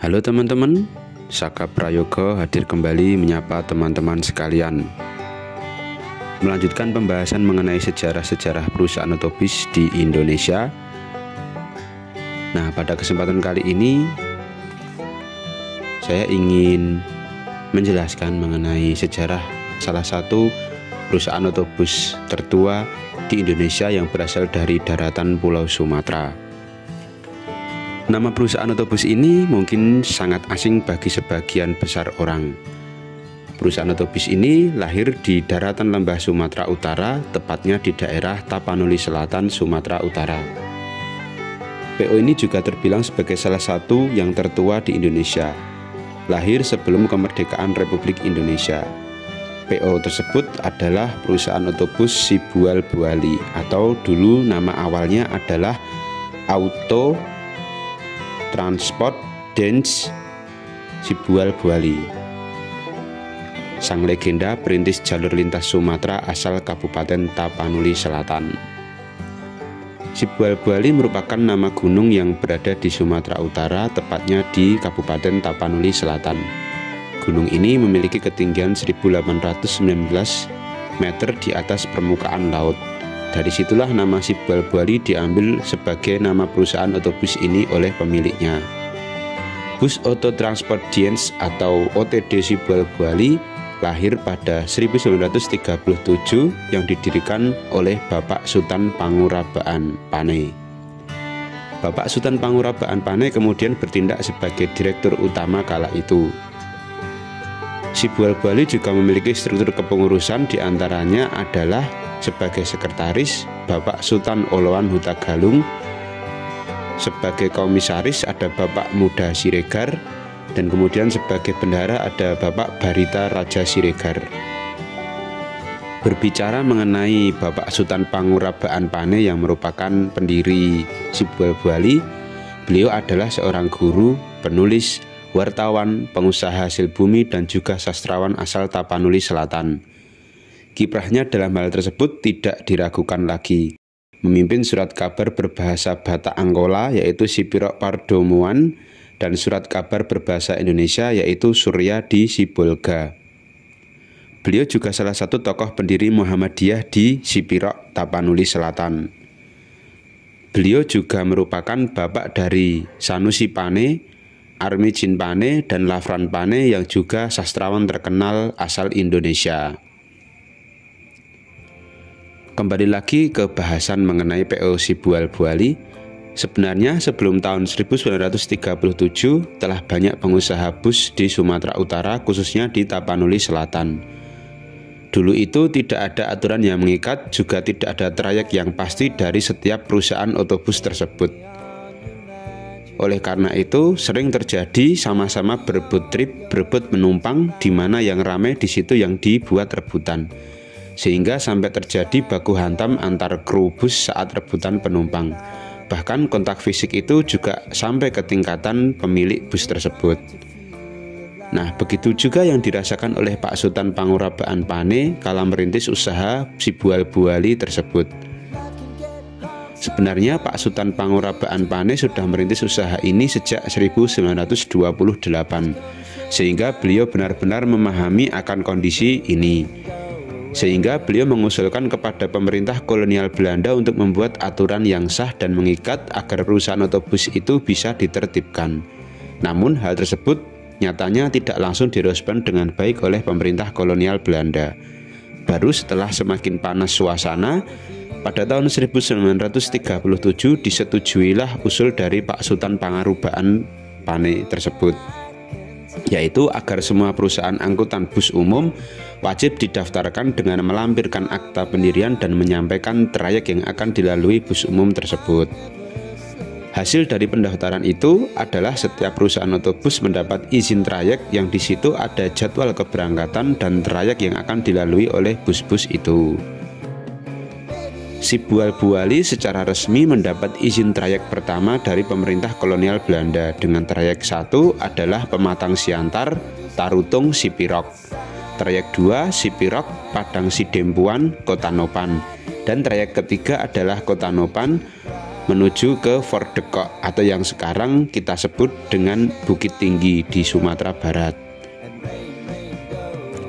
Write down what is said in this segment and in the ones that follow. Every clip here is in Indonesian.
Halo teman-teman, Saka Prayogo hadir kembali menyapa teman-teman sekalian. Melanjutkan pembahasan mengenai sejarah-sejarah perusahaan otobus di Indonesia. Nah, pada kesempatan kali ini saya ingin menjelaskan mengenai sejarah salah satu perusahaan otobus tertua di Indonesia yang berasal dari daratan Pulau Sumatera. Nama perusahaan otobus ini mungkin sangat asing bagi sebagian besar orang. Perusahaan otobus ini lahir di daratan lembah Sumatera Utara, tepatnya di daerah Tapanuli Selatan, Sumatera Utara. PO ini juga terbilang sebagai salah satu yang tertua di Indonesia, lahir sebelum kemerdekaan Republik Indonesia. PO tersebut adalah perusahaan otobus Sibual Buali, atau dulu nama awalnya adalah Auto Transport Dens Sibual Buali. Sang legenda perintis jalur lintas Sumatera asal Kabupaten Tapanuli Selatan. Sibual Buali merupakan nama gunung yang berada di Sumatera Utara, tepatnya di Kabupaten Tapanuli Selatan. Gunung ini memiliki ketinggian 1819 meter di atas permukaan laut. Dari situlah nama Sibual Buali diambil sebagai nama perusahaan otobus ini oleh pemiliknya. Bus Auto Transport Diens atau OTD Sibual Buali lahir pada 1937 yang didirikan oleh Bapak Sutan Pangurabaan Pane. Bapak Sutan Pangurabaan Pane kemudian bertindak sebagai direktur utama kala itu. Sibual Buali juga memiliki struktur kepengurusan, diantaranya adalah sebagai sekretaris Bapak Sultan Oloan Hutagalung, sebagai komisaris ada Bapak Muda Siregar, dan kemudian sebagai bendahara ada Bapak Barita Raja Siregar. Berbicara mengenai Bapak Sutan Pangurabaan Pane yang merupakan pendiri Sibual Buali, beliau adalah seorang guru, penulis, wartawan, pengusaha hasil bumi, dan juga sastrawan asal Tapanuli Selatan. Kiprahnya dalam hal tersebut tidak diragukan lagi. Memimpin surat kabar berbahasa Batak Angkola yaitu Sipirok Pardomuan, dan surat kabar berbahasa Indonesia yaitu Surya di Sibolga. Beliau juga salah satu tokoh pendiri Muhammadiyah di Sipirok, Tapanuli Selatan. Beliau juga merupakan bapak dari Sanusi Pane, Armijin Pane, dan Lafran Pane yang juga sastrawan terkenal asal Indonesia. Kembali lagi ke bahasan mengenai PO Sibual Buali. Sebenarnya sebelum tahun 1937 telah banyak pengusaha bus di Sumatera Utara, khususnya di Tapanuli Selatan. Dulu itu tidak ada aturan yang mengikat, juga tidak ada trayek yang pasti dari setiap perusahaan otobus tersebut. Oleh karena itu sering terjadi sama-sama berebut trip, berebut penumpang, di mana yang ramai di situ yang dibuat rebutan. Sehingga sampai terjadi baku hantam antar kru bus saat rebutan penumpang. Bahkan kontak fisik itu juga sampai ke tingkatan pemilik bus tersebut. Nah, begitu juga yang dirasakan oleh Pak Sutan Pangurabaan Pane kala merintis usaha Sibual Buali tersebut. Sebenarnya Pak Sutan Pangurabaan Pane sudah merintis usaha ini sejak 1928, sehingga beliau benar-benar memahami akan kondisi ini. Sehingga beliau mengusulkan kepada pemerintah kolonial Belanda untuk membuat aturan yang sah dan mengikat agar perusahaan otobus itu bisa ditertibkan. Namun hal tersebut nyatanya tidak langsung direspon dengan baik oleh pemerintah kolonial Belanda. Baru setelah semakin panas suasana, pada tahun 1937 disetujuilah usul dari Pak Sutan Pangurabaan Pane tersebut, yaitu agar semua perusahaan angkutan bus umum wajib didaftarkan dengan melampirkan akta pendirian dan menyampaikan trayek yang akan dilalui bus umum tersebut. Hasil dari pendaftaran itu adalah setiap perusahaan otobus mendapat izin trayek yang di situ ada jadwal keberangkatan dan trayek yang akan dilalui oleh bus-bus itu. Sibual Buali secara resmi mendapat izin trayek pertama dari pemerintah kolonial Belanda dengan trayek 1 adalah Pematang Siantar, Tarutung, Sipirok. Trayek 2 Sipirok, Padang Sidempuan, Kota Nopan. Dan trayek ketiga adalah Kota Nopan, menuju ke Fordekok atau yang sekarang kita sebut dengan Bukit Tinggi di Sumatera Barat.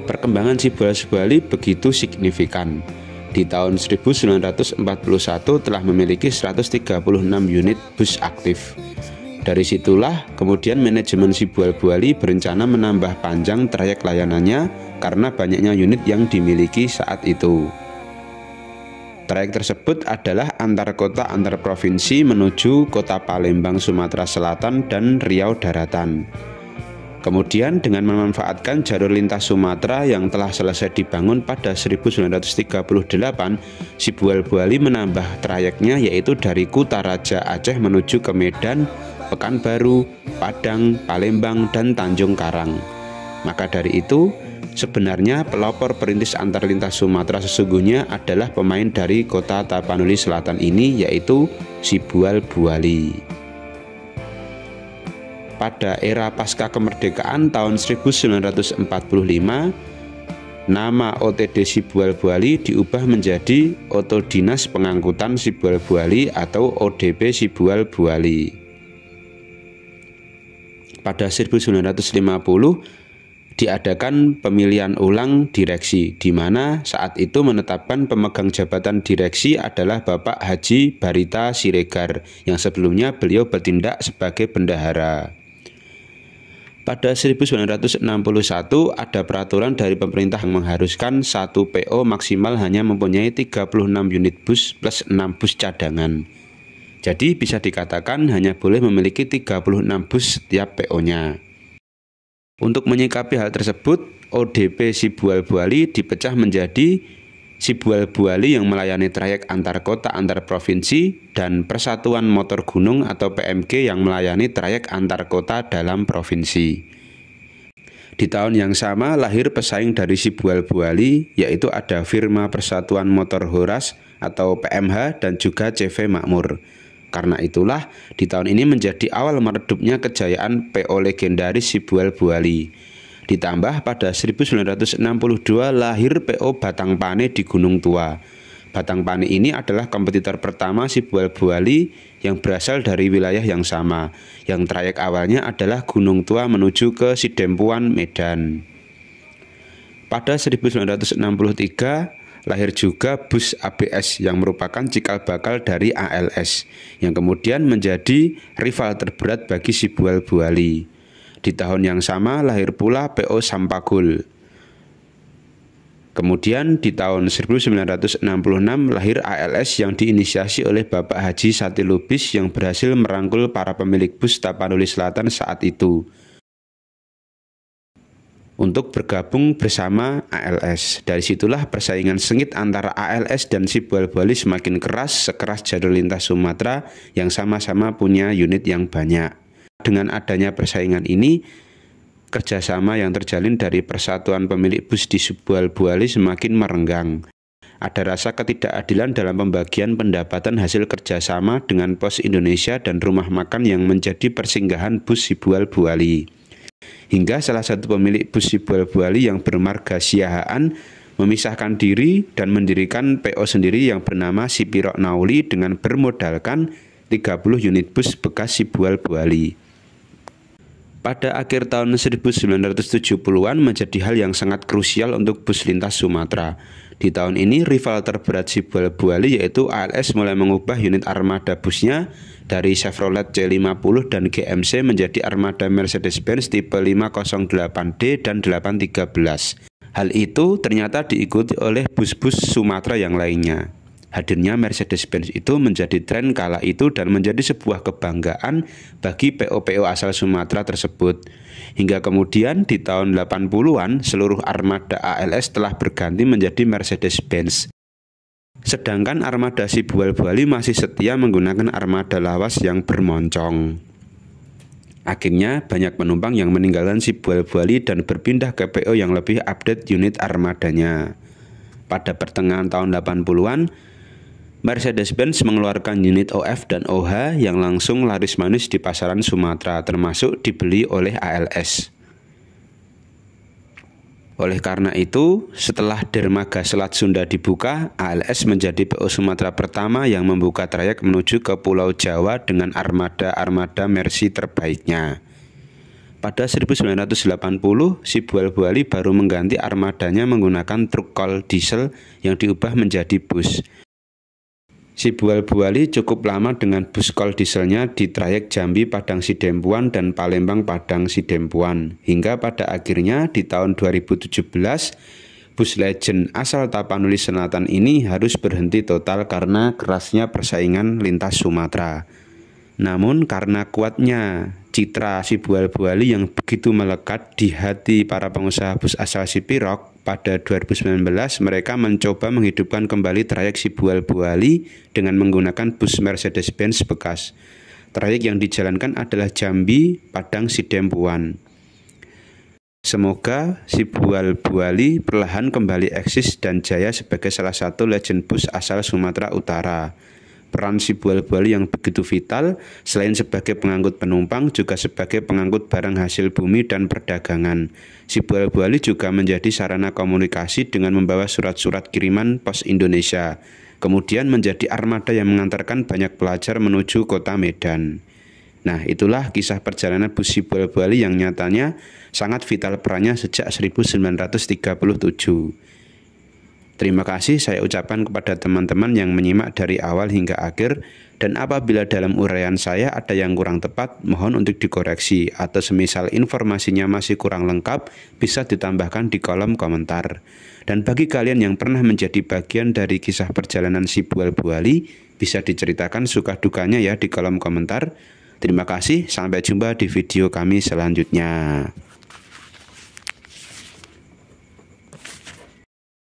Perkembangan Sibual-Buali begitu signifikan. Di tahun 1941 telah memiliki 136 unit bus aktif. Dari situlah kemudian manajemen Sibual-Buali berencana menambah panjang trayek layanannya karena banyaknya unit yang dimiliki saat itu. Trayek tersebut adalah antar kota antar provinsi menuju kota Palembang Sumatera Selatan dan Riau Daratan. Kemudian dengan memanfaatkan jalur lintas Sumatera yang telah selesai dibangun pada 1938, Sibual-Buali menambah trayeknya yaitu dari Kutaraja Aceh menuju ke Medan, Pekanbaru, Padang, Palembang, dan Tanjung Karang. Maka dari itu, sebenarnya pelopor perintis antar lintas Sumatera sesungguhnya adalah pemain dari kota Tapanuli Selatan ini, yaitu Sibual-Buali. Pada era pasca kemerdekaan tahun 1945, nama OTD Sibual-Buali diubah menjadi Oto Dinas Pengangkutan Sibual-Buali atau ODP Sibual-Buali. Pada 1950 diadakan pemilihan ulang direksi, di mana saat itu menetapkan pemegang jabatan direksi adalah Bapak Haji Barita Siregar, yang sebelumnya beliau bertindak sebagai bendahara. Pada 1961 ada peraturan dari pemerintah yang mengharuskan satu PO maksimal hanya mempunyai 36 unit bus plus 6 bus cadangan. Jadi bisa dikatakan hanya boleh memiliki 36 bus setiap PO-nya. Untuk menyikapi hal tersebut, ODP Sibual-Buali dipecah menjadi Sibual-Buali yang melayani trayek antar kota antar provinsi dan Persatuan Motor Gunung atau PMG yang melayani trayek antar kota dalam provinsi. Di tahun yang sama lahir pesaing dari Sibual-Buali, yaitu ada firma Persatuan Motor Horas atau PMH dan juga CV Makmur. Karena itulah di tahun ini menjadi awal meredupnya kejayaan PO legendaris Sibual-Buali. Ditambah pada 1962 lahir PO Batang Pane di Gunung Tua. Batang Pane ini adalah kompetitor pertama Sibual-Buali yang berasal dari wilayah yang sama, yang trayek awalnya adalah Gunung Tua menuju ke Sidempuan, Medan. Pada 1963 lahir juga bus ABS yang merupakan cikal bakal dari ALS, yang kemudian menjadi rival terberat bagi Sibual-Buali. Di tahun yang sama lahir pula PO Sampagul. Kemudian di tahun 1966 lahir ALS yang diinisiasi oleh Bapak Haji Sati Lubis yang berhasil merangkul para pemilik bus Tapanuli Selatan saat itu untuk bergabung bersama ALS. Dari situlah persaingan sengit antara ALS dan Sibual-Buali semakin keras, sekeras jalur lintas Sumatera yang sama-sama punya unit yang banyak. Dengan adanya persaingan ini, kerjasama yang terjalin dari persatuan pemilik bus di Sibual-Buali semakin merenggang. Ada rasa ketidakadilan dalam pembagian pendapatan hasil kerjasama dengan Pos Indonesia dan rumah makan yang menjadi persinggahan bus Sibual-Buali. Hingga salah satu pemilik bus Sibual-Buali yang bermarga Siahaan memisahkan diri dan mendirikan PO sendiri yang bernama Sipirok Nauli dengan bermodalkan 30 unit bus bekas Sibual-Buali. Pada akhir tahun 1970-an menjadi hal yang sangat krusial untuk bus lintas Sumatera. Di tahun ini rival terberat Sibual-Buali yaitu ALS mulai mengubah unit armada busnya dari Chevrolet C50 dan GMC menjadi armada Mercedes-Benz tipe 508D dan 813. Hal itu ternyata diikuti oleh bus-bus Sumatera yang lainnya. Hadirnya Mercedes-Benz itu menjadi tren kala itu dan menjadi sebuah kebanggaan bagi PO-PO asal Sumatera tersebut. Hingga kemudian di tahun 80-an seluruh armada ALS telah berganti menjadi Mercedes-Benz. Sedangkan armada Sibual-Buali masih setia menggunakan armada lawas yang bermoncong. Akhirnya banyak penumpang yang meninggalkan Sibual-Buali dan berpindah ke PO yang lebih update unit armadanya. Pada pertengahan tahun 80-an, Mercedes-Benz mengeluarkan unit OF dan OH yang langsung laris manis di pasaran Sumatera, termasuk dibeli oleh ALS. Oleh karena itu, setelah dermaga Selat Sunda dibuka, ALS menjadi PO Sumatera pertama yang membuka trayek menuju ke Pulau Jawa dengan armada Mercy terbaiknya. Pada 1980, Sibual Buali baru mengganti armadanya menggunakan truk kol diesel yang diubah menjadi bus. Sibual Buali cukup lama dengan bus kol dieselnya di trayek Jambi Padang Sidempuan dan Palembang Padang Sidempuan, hingga pada akhirnya di tahun 2017 bus legend asal Tapanuli Selatan ini harus berhenti total karena kerasnya persaingan lintas Sumatera. Namun karena kuatnya citra Sibual Buali yang begitu melekat di hati para pengusaha bus asal Sipirok, pada 2019 mereka mencoba menghidupkan kembali trayek Sibual Buali dengan menggunakan bus Mercedes-Benz bekas. Trayek yang dijalankan adalah Jambi Padang Sidempuan. Semoga Sibual Buali perlahan kembali eksis dan jaya sebagai salah satu legend bus asal Sumatera Utara. Peran Sibual Buali yang begitu vital, selain sebagai pengangkut penumpang, juga sebagai pengangkut barang hasil bumi dan perdagangan. Sibual Buali juga menjadi sarana komunikasi dengan membawa surat-surat kiriman Pos Indonesia. Kemudian menjadi armada yang mengantarkan banyak pelajar menuju kota Medan. Nah, itulah kisah perjalanan bus Sibual Buali yang nyatanya sangat vital perannya sejak 1937. Terima kasih saya ucapkan kepada teman-teman yang menyimak dari awal hingga akhir, dan apabila dalam uraian saya ada yang kurang tepat, mohon untuk dikoreksi, atau semisal informasinya masih kurang lengkap, bisa ditambahkan di kolom komentar. Dan bagi kalian yang pernah menjadi bagian dari kisah perjalanan Sibual Buali, bisa diceritakan suka dukanya ya di kolom komentar. Terima kasih, sampai jumpa di video kami selanjutnya.